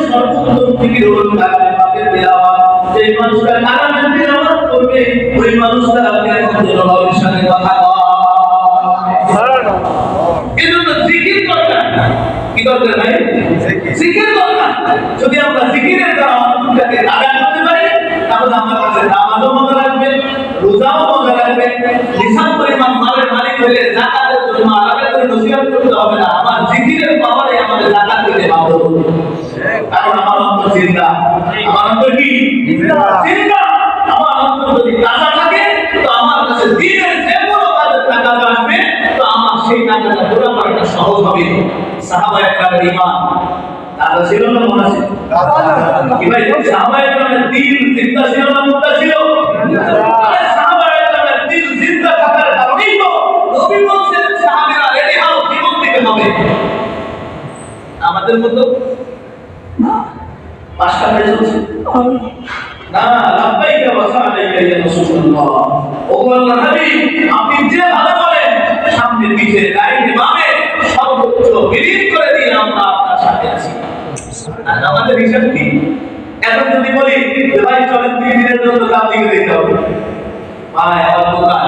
সর্বোত্তম জিকির হলো কালেমাতের তিলাওয়াত। যে মানুষটা কালেমাতের তিলাওয়াত দরকার নাই, জিকির দরকার। যদি আমরা জিকিরের দ্বারা অন্তরটাকে তাজা করতে পারি, তাহলে আমার কাছে নামাজও মজা লাগবে, রোজাও মজা লাগবে। নিসাব পরিমাণ মালের মালিক হলে যাকাতের জন্য আলাদা করে নসিহত করতে হবে না। আমার জিকিরের পাওয়ারে আমাদের যাকাত দিতে বাধ্য করবে, কারণ আমার অন্তর জিন্দা। আমার অন্তর কি জিন্দা? আমার অন্তর যদি তাজা থাকে, তো আমার কাছে দিনের যে কোনো কাজের টাকা আসবে, তো আমার সেই টাকাটা পুরো করাটা সহজ হবে। সাহাবায়ে কেরামের ঈমান তাজা ছিল না মনে ছিল? কি ভাই, সাহাবায়ে কেরামের দিল জিন্দা ছিল না মুর্দা ছিল? সাহাবায়ে কেরামের দিল জিন্দা থাকার কারণেই তো নবী বলেছেন সাহাবীরা রেডি হও, জীবন দিতে হবে। আমাদের মতো না, পাঁচটা বেজে চলছে না, লাব্বাইকা ওয়া সা'দাইকা ইয়া রাসূলুল্লাহ। ও আল্লাহর হাবিব, আপনি যে ভালো বলেন, সামনে পিছে ডাইনে বামে সর্বোচ্চ বিলীন করে দিয়ে আমরা আপনার সাথে আছি। আর আমাদের হিসাব কি? এখন যদি বলি যে ভাই চলেন 3 দিনের জন্য কাপ দিকে দিতে হবে, ভাই আমার দোকান